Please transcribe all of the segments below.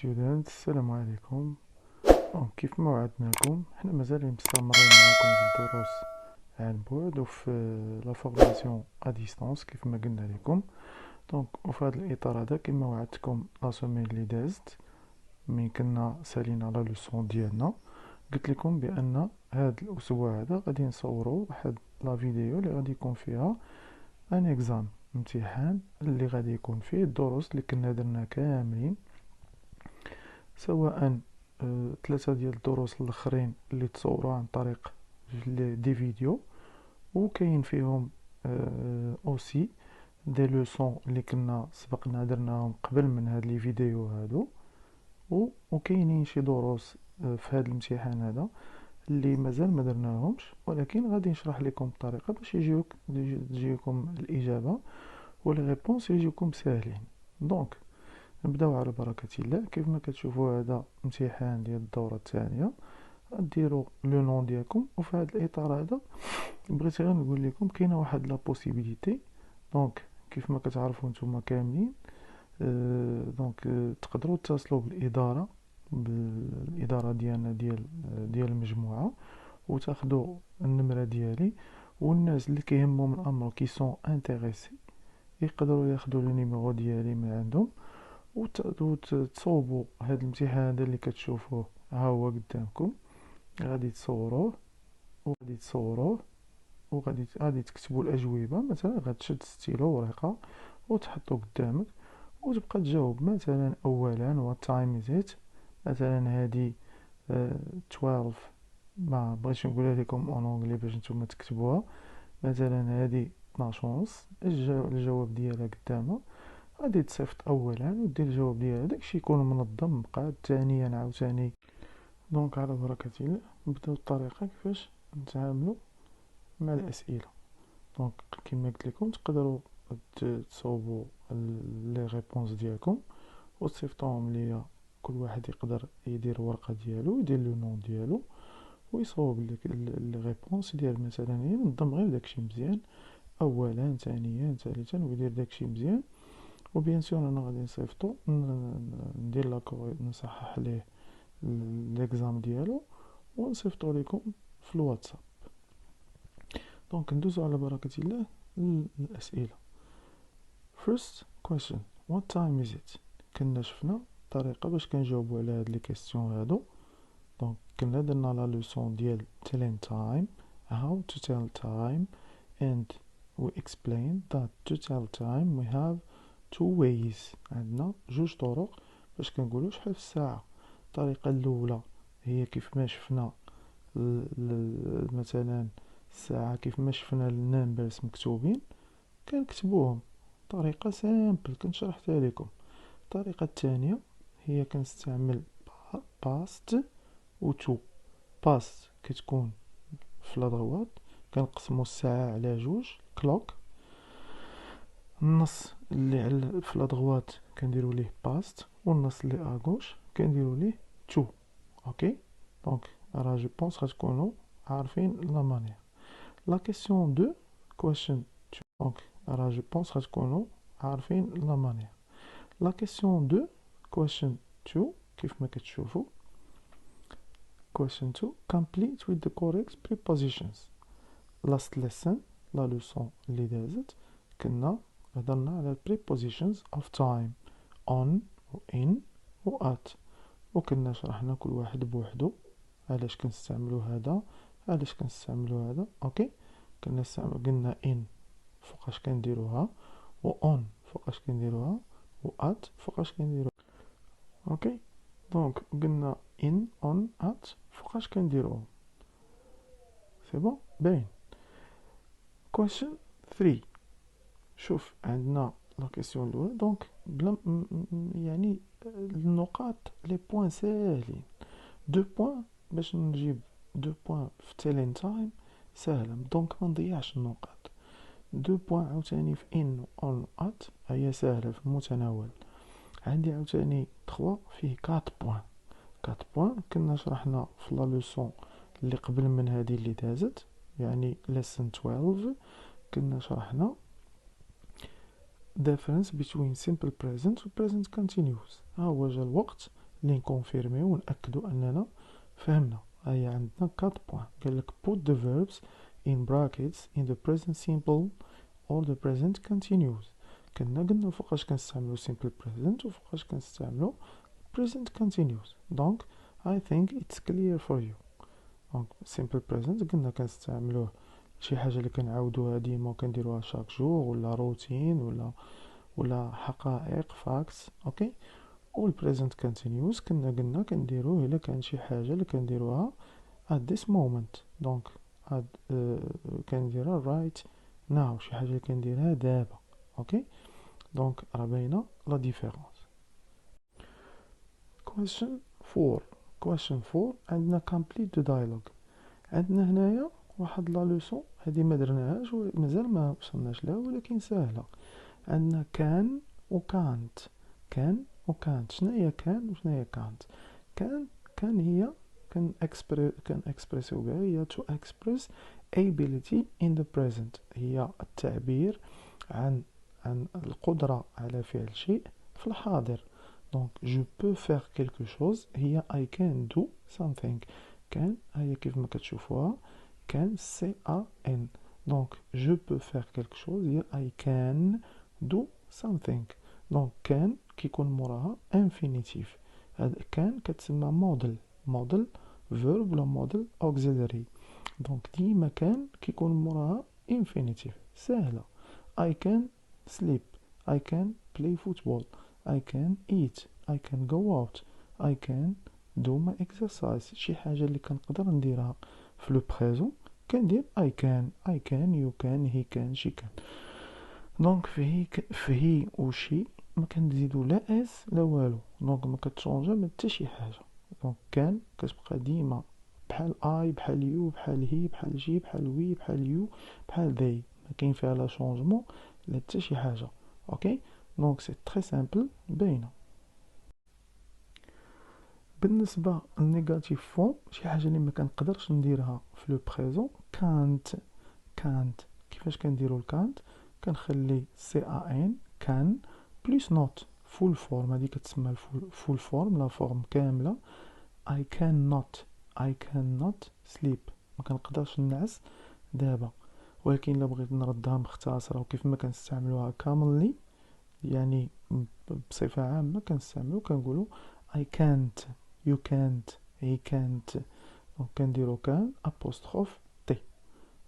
students السلام عليكم. كيف ما وعدناكم حنا مازال مستمرين معكم في الدروس عن بعد وفي لا فورماسيون ا ديستانس كيف ما قلنا لكم. وفي هذا الاطار هذا كما وعدتكم لا سومين اللي دازت ملي كنا سالينا لا لوسون ديالنا، قلت لكم بان هذا الاسبوع هذا غادي نصوروا واحد لا فيديو اللي غادي يكون فيها ان اكزام امتحان اللي غادي يكون فيه الدروس اللي كنا درنا كاملين، سواء ثلاثة ديال الدروس الاخرين اللي تصوروا عن طريق دي فيديو، وكاين فيهم اوسي دي لوسون اللي كنا سبقنا درناهم قبل من هاد لي فيديو هادو، وكاينين شي دروس في هاد الامتحان هذا اللي مازال ما درناهمش، ولكن غادي نشرح لكم الطريقه باش تجيكم الاجابه ولي ريبونس يجيكم ساهلين. نبداو على بركة الله. كيف ما كتشوفوا هذا امتحان ديال الدورة الثانية، غديروا لو نون ديالكم، وفي هذا الاطار هذا بغيت غير نقول لكم كاينه واحد لا بوسيبيليتي. كيف ما كتعرفوا نتوما كاملين، تقدروا تتصلوا بالاداره ديالنا ديال المجموعه وتاخذوا النمره ديالي، والناس اللي كيهمهم الامر كي سون انتريسي يقدروا ياخذوا لو نيميرو ديالي من عندهم وتصوبوا هذا الامتحان هذا اللي كتشوفوه ها هو قدامكم. غادي تصوروه وغادي تكتبوا الاجوبه. مثلا غتشد ستيلو ورقه وتحطو قدامك وتبقى تجاوب. مثلا اولا what time is it، مثلا هذه 12، ما بغيتش نقولها لكم اون انجلي باش نتوما تكتبوها. مثلا هذه 12 ونص، الجواب ديالها قدامها، غادي تصيفط اولا ودير الجواب ديالها، داكشي يكون منظم مقاد. ثانيا عاوتاني على بركة الله نبداو الطريقه كيفاش نتعاملوا مع الاسئله. كما قلت لكم تقدروا تصوبوا لي ريبونس ديالكم وتصيفطوهم ليا، كل واحد يقدر يدير ورقه ديالو يدير لو نون ديالو ويصوب لك لي ريبونس ديال مثلا ينظم غير داكشي مزيان، اولا ثانيا ثالثا، ويدير داكشي مزيان. وبيان سور انا غادي نصيفطو ندير لاكو نصحح ليه ليكزام ديالو ونصيفطو لكم في الواتساب. ندوزو على بركة الله الأسئلة. first question what time is it. كنا شفنا طريقة باش كنجاوبو على هاد لي كيستيون هادو. كنا درنا لا لوسون ديال telling time، how to tell time، and we explained that to tell time we have two ways. عندنا جوج طرق باش كنقولو شحال في الساعة. الطريقة الأولى هي كيف ما شفنا مثلا الساعة، كيف ما شفنا النمبرز مكتوبين كنكتبوهم، طريقة سامبل كنت شرحتها لكم. الطريقة الثانية هي كنستعمل past و to. past كتكون في لادغوات، كنقسمو الساعة على جوج كلوك، النص اللي في لادغوات كنديرو ليه past والنص اللي اغوش كنديرو ليه to. اوكي راه جو بونس غتكونوا عارفين لا مانيير. لا كيسيون 2 question 2 راه جو بونس غتكونوا عارفين لا مانيير. لا كيسيون 2 question 2 كيف ما كتشوفوا question 2 complete with the correct prepositions. last lesson لا لوسون اللي دازت كنا هضرنا على prepositions of time on و in و at، وكنا شرحنا كل واحد بوحدو علاش كنستعملوا هذا علاش كنستعملوا هذا. اوكي قلنا in فوقاش كنديروها، و on فوقاش كنديروها، و at فوقاش كنديروها. اوكي قلنا in on at فوقاش كنديروهم. سي بون باين. question 3 شوف عندنا لا كيسيون الاولى بلا يعني النقاط لي بوين ساهلين. دو بوين باش نجيب دو بوين في تيلين تايم ساهله، ما نضيعش النقاط. دو بوين عاوتاني في ان اون ات هي ساهله في المتناول. عندي عاوتاني 3 فيه 4 بوين. 4 بوين كنا شرحنا في لا لوسون اللي قبل من هذه اللي دازت، يعني lesson 12 كنا شرحنا difference between simple present و present continuous. ها هو جا الوقت اللي نكونفيرميو ونأكدو اننا فهمنا. هيا عندنا 4 بوان. قالك put the verbs in brackets in the present simple or the present continuous. قلنا فوقاش كنستعملو simple present وفوقاش كنستعملو present continuous. donc I think it's clear for you. donc simple present قلنا كنستعملوه شي حاجه اللي كنعاودوها ديما وكنديروها شاك جور ولا روتين ولا حقائق فاكس. اوكي. والبريزنت كونتينيوس قلنا كنديروه الا كان شي حاجه اللي كنديروها at this moment. دونك كنديرها right now، شي حاجه اللي كنديرها دابا. اوكي. دونك راه باينه لا ديفيرونس. question 4 عندنا complete the dialogue. عندنا هنايا واحد لا لوسون هذه ما درناهاش ومازال ما وصلناش لها ولكن سهله. عندنا كان وكانت. كان وكانت شنو هي كان وشنو هي كانت؟ كان هي كان اكسبريسيو بها هي to express ability in the present، هي التعبير عن القدرة على فعل شيء في الحاضر. دونك je peux faire quelque chose هي I can do something. كان هي كيف ما كتشوفوها كان CAN. دونك je peux faire quelque chose هي I can do something. دونك كان كيكون موراها infinitive. هاد كان كتسمى model verb ولا model auxiliary. دونك ديما كان كيكون موراها infinitive. سهلة. I can sleep. I can play football. I can eat. I can go out. I can do my exercise. شي حاجة اللي كنقدر نديرها في لو بريزون كندير I can you can he can she can. دونك فهي وشي ما كنزيدو لا اس لا والو. دونك ما كتشونجا ما حتى شي حاجه. دونك كان كتبقى ديما بحال اي بحال يو بحال هي بحال جي بحال وي بحال يو بحال ذي، ما كاين فيها لا شونجمون لا حتى شي حاجه. اوكي. دونك سي تري سامبل باينه. بالنسبه للنيجاتيف فورم شي حاجه اللي ما كنقدرش نديرها في لو بريزون كانت كيفاش كنديروا الكانت؟ كنخلي سي ان كان بلس نوت فول فورم. هذه كتسمى الفول فورم لا فورم كامله. I cannot sleep ما كنقدرش نعس دابا. ولكن الا بغيت نردها مختصره وكيف ما كنستعملوها commonly يعني بصفه عامه كنستعملو كنقولوا I can't you can't he can't. دونك كنديرو كان apostrophe t.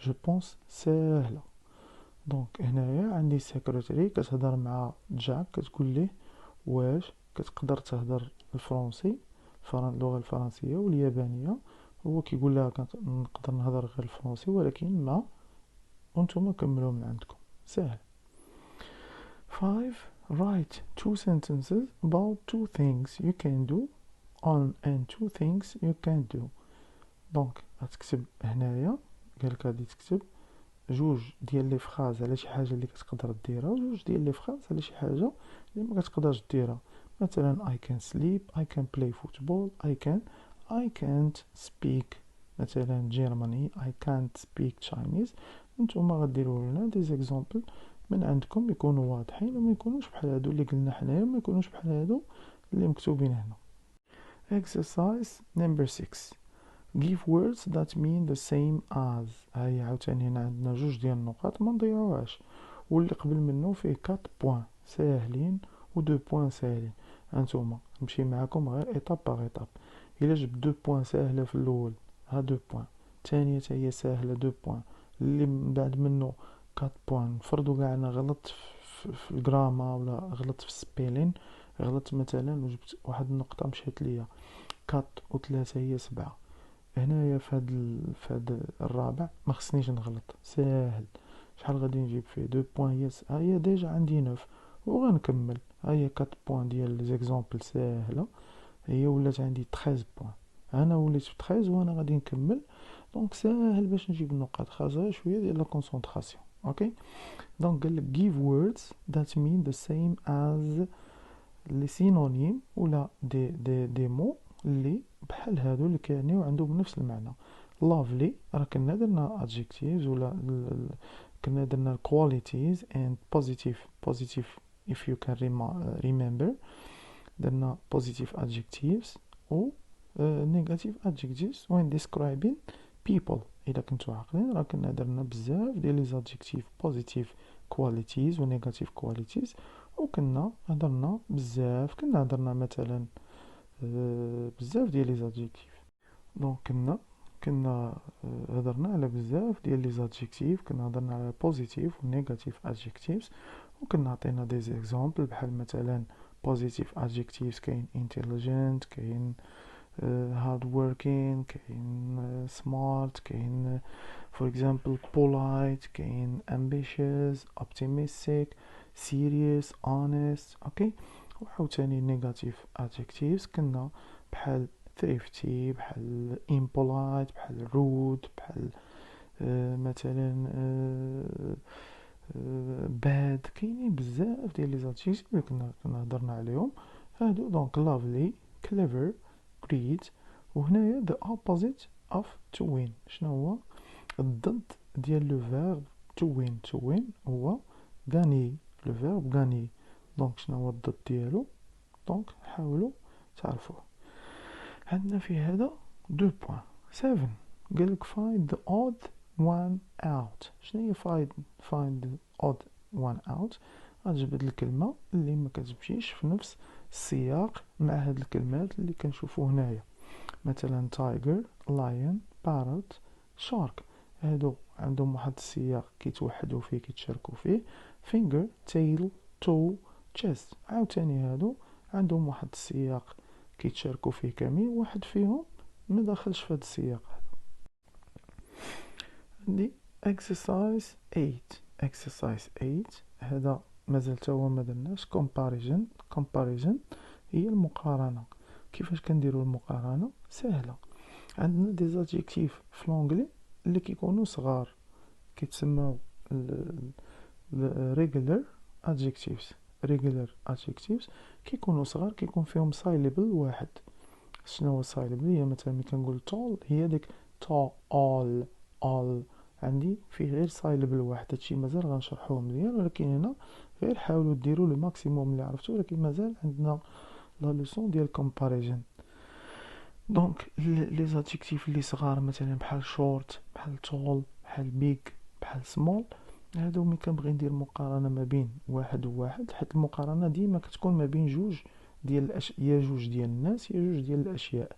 جو بونس ساهله. دونك هنايا عندي سيكريتري كتهضر مع جاك كتقول ليه واش كتقدر تهضر الفرنسي اللغه الفرنسيه واليابانيه. هو كيقول لها نقدر نهضر غير الفرنسي ولكن ما وانتم كملوا من عندكم. سهل. 5 write 2 sentences about 2 things you can do on and 2 things you can't do. دونك غتكتب هنايا قالك غادي تكتب جوج ديال لي فراز على شي حاجه اللي كتقدر ديرها وجوج ديال لي فراز على شي حاجه اللي ما كتقدرش ديرها. مثلا I can sleep I can play football I can't speak مثلا Germany I can't speak Chinese. نتوما غديروا لنا دي زيكزامبل من عندكم يكونوا واضحين وما يكونوش بحال هادو اللي قلنا حنايا وما يكونوش بحال هادو اللي مكتوبين هنا. exercise number 6 give words that mean the same as. هاي عاوتاني هنا عندنا جوج ديال النقاط ما نضيعوهاش واللي قبل منه فيه 4 بوين ساهلين و 2 بوين ساهلين. هانتوما نمشي معاكم غير ايطاب باغ ايطاب. الا جبت 2 بوين ساهله في الاول ها 2 بوين الثانيه حتى هي ساهله 2 بوين اللي من بعد منه 4 بوين. نفرضوا كاع انا غلطت في الجراما ولا غلطت في السبيلين غلطت مثلا وجبت واحد النقطه مشات ليا 4 و3 هي 7. هنايا في هاد الرابع ما خصنيش نغلط ساهل. شحال غادي نجيب فيه 2 بوين هي ديجا عندي 9 وغنكمل. هي 4 بوين ديال لي زيكزامبل ساهله هي ولات عندي 13 بوين. انا وليت في 13 وانا غادي نكمل. دونك ساهل باش نجيب النقاط خاصها شويه ديال لا كونسونطراسيون. اوكي. دونك قال لك give words that mean the same as لي سينونيم ولا دي مو اللي بحال هادو اللي كيعنيو عندهم نفس المعنى. lovely راه كنا درنا adjectives ولا كنا درنا qualities and positive if you can remember. درنا positive adjectives و negative adjectives when describing people. إلا كنتو عاقلين راه كنا درنا بزاف ديال لي زادجيكتيف positive qualities و negative qualities، و كنا هضرنا بزاف، كنا هضرنا مثلا بزاف ديال لي زادجيكتيف. دونك كنا هضرنا على بزاف ديال لي زادجيكتيف، كنا هضرنا على positive و negative adjectives، و كنا عطينا دي زيكزامبل بحال مثلا positive adjectives كاين intelligent، كاين hard working، كاين smart، كاين for example polite، كاين ambitious، optimistic، serious، honest. اوكي. وعاوتاني negative adjectives كنا بحال thrifty، بحال impolite، بحال rude، بحال مثلا bad. كاينين بزاف ديال لي زادجيكتيف اللي كنا هضرنا عليهم هادو. دونك lovely، clever، great. وهنايا the opposite of to win شنو هو؟ الضد ديال لو فيرب to win. to win هو gagner، لو فيرب gagner. دونك شنو هو الضد ديالو؟ دونك حاولوا تعرفوه. عندنا في هذا دو بوين. 7 قالك find the odd one out. شنو هي find the odd one out؟ غتجبد الكلمة اللي ما كتمشيش في نفس السياق مع هاد الكلمات اللي كنشوفو هنايا، مثلا tiger، lion، parrot، shark. هادو عندهم واحد السياق كيتوحدوا فيه، كيتشاركوا فيه. finger، tail، toe، chest. عاوتاني هادو عندهم واحد السياق كيتشاركوا فيه كاملين، واحد فيهم ما داخلش في هاد السياق هذا. عندي exercise 8. exercise 8 هذا مازال تا هو ما درناش. comparison هي المقارنه. كيفاش كنديروا المقارنه؟ سهله. عندنا دي زادجيكتيف في لونجلي اللي كيكونوا صغار كيتسموا regular adjectives. regular adjectives كيكونوا صغار، كيكون فيهم سايلبل واحد. شنو هو سايلبل؟ هي مثلا ملي كنقول tall هي ديك all عندي فيه غير سايلبل واحد. هادشي مازال غنشرحوه مزيان، ولكن هنا غير حاولوا ديروا لو ماكسيموم اللي عرفتو، ولكن مازال عندنا لا لوسون ديال كومباريزون. دونك لي زادجيكتيف اللي صغار مثلا بحال شورت، بحال طول، بحال بيج، بحال سمول، هادو ملي كنبغي ندير مقارنه ما بين واحد وواحد، حيت المقارنه ديما كتكون ما بين جوج ديال يا جوج ديال الناس يا جوج ديال الاشياء.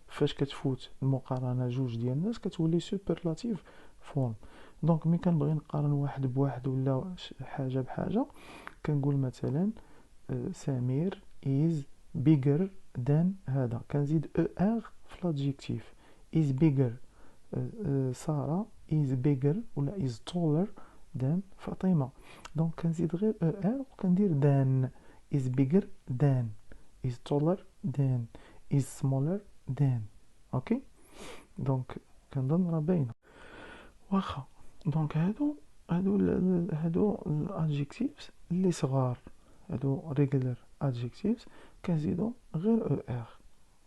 فاش كتفوت المقارنه جوج ديال الناس كتولي سوبرلاتيف فورم. دونك ملي كنبغي نقارن واحد بواحد ولا حاجه بحاجه، كنقول مثلا سمير is bigger than هذا، كنزيد ار في l'adjectif is bigger. سارة is bigger ولا is taller than فاطمة. دونك كنزيد غير ار وكندير than. is bigger than، is taller than، is smaller than. اوكي. دونك كنظن راه باينه. واخا. دونك هادو الادجيكتيفز اللي صغار، هادو regular adjectives كنزيدو غير ار.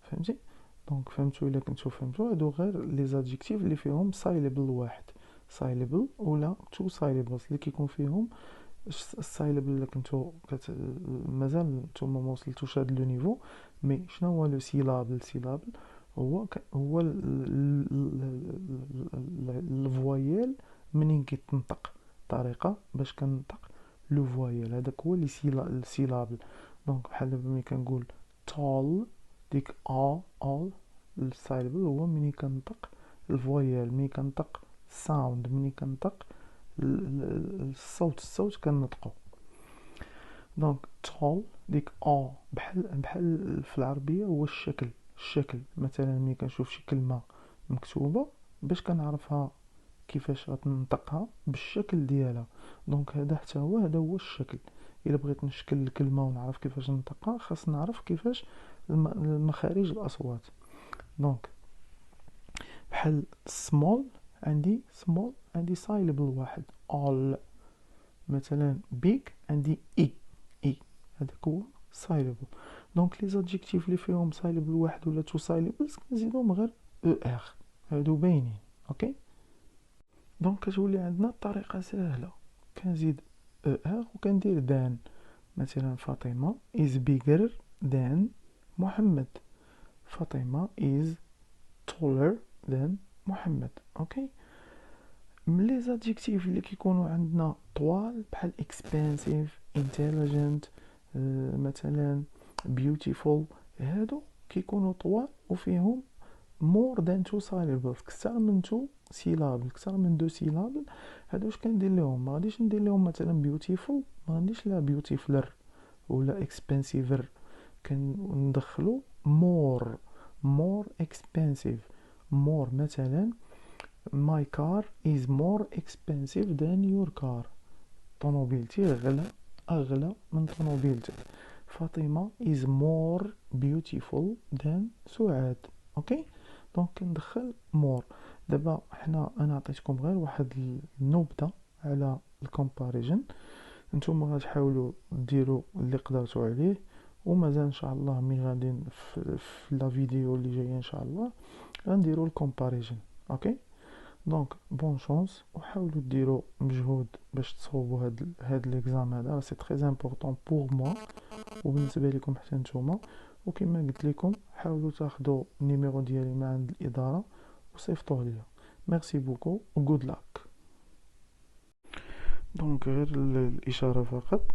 فهمتي؟ دونك فهمتوا؟ الا كنتو فهمتوا هادو غير لي زادجيكتيف اللي فيهم سايلبل واحد، سايلبل ولا تو سايلبلز اللي كيكون فيهم السايلبل. الا كنتو مازال نتوما ما وصلتوش هاد لو نيفو، مي شنو هو لو سيلابل؟ سيلابل هو الفويال منين كيتنطق، طريقه باش كنطق لو فويال هذاك هو لي السيلابل. دونك بحال ملي كنقول tall ديك السايلبل هو منين كنطق الفويال، منين كنطق ساوند، منين كنطق الصوت كنطقو. دونك tall ديك بحال في العربيه هو الشكل. مثلا ملي كنشوف شي كلمه مكتوبه باش كنعرفها كيفاش غتنطقها بالشكل ديالها. دونك هذا حتى هو الشكل. الا بغيت نشكل الكلمه ونعرف كيفاش نطقها خاص نعرف كيفاش المخارج الاصوات. دونك بحال small عندي سايلبل واحد all. مثلا big عندي هذاك هو سايلبل. دونك لي زادجيكتيف اللي فيهم سايلبل واحد ولا تو سايلبلز كنزيدهم غير ار. هادو باينين. اوكي. دونك كتولي عندنا الطريقه سهله، كنزيد ار وكندير دان. مثلا فاطمه is bigger than محمد. فاطمة is taller than محمد. اوكي. من لي زادجيكتيف اللي كيكونوا عندنا طوال بحال expensive intelligent مثلا beautiful، هادو كيكونوا طوال وفيهم more than two syllables، كثر من two syllables، كثر من دو syllables. هادو واش كندير لهم؟ ما غاديش ندير لهم مثلا beautiful، ما غاديش لا beautifuler ولا expensiver، كندخلو more expensive. more مثلا my car is more expensive than your car. طوموبيلتي أغلى من طوموبيلتك. فاطمة is more beautiful than سعاد. اوكي. دونك كندخل more. دابا انا عطيتكم غير واحد النبذة على الكومباريجن، نتوما غتحاولوا ديروا اللي قدرتوا عليه، ومازال ان شاء الله مي غادي في لا فيديو اللي جايه ان شاء الله غنديروا الكومباريجن. اوكي. دونك بون شانس، وحاولوا ديروا مجهود باش تصوبوا هاد ليكزام هذا، سي تري امبورطون بور موا وبالنسبه لكم حتى نتوما. وكما قلت لكم حاولوا تاخذوا النيميرو ديالي من عند الاداره وصيفطوه ليا. ميرسي بوكو و good luck. دونك غير الاشاره فقط.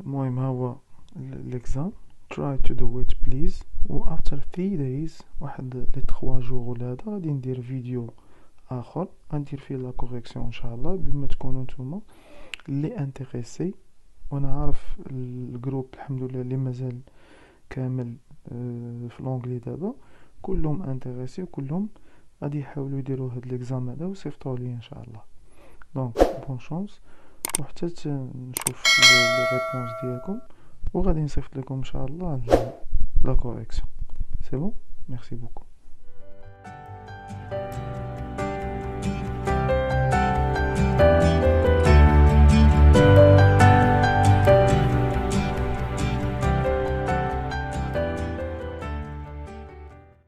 المهم هو ليكزام try to do it please. و after 3 days، واحد لي 3 جور ولا هذا، غادي ندير فيديو اخر غندير فيه لا كوريكسيون ان شاء الله، بما تكونوا نتوما اللي انتريسي. وانا عارف الجروب الحمد لله اللي مازال كامل في لونغلي دابا كلهم انتريسي، وكلهم غادي يحاولوا يديروا هاد ليكزام هذا ويصيفطوه لي ان شاء الله. دونك بون شانس، وحتى نشوف لي ريبونس ديالكم، وغادي نصيفط لكم ان شاء الله لا كوريكسيون. سي بون. ميرسي بوكو.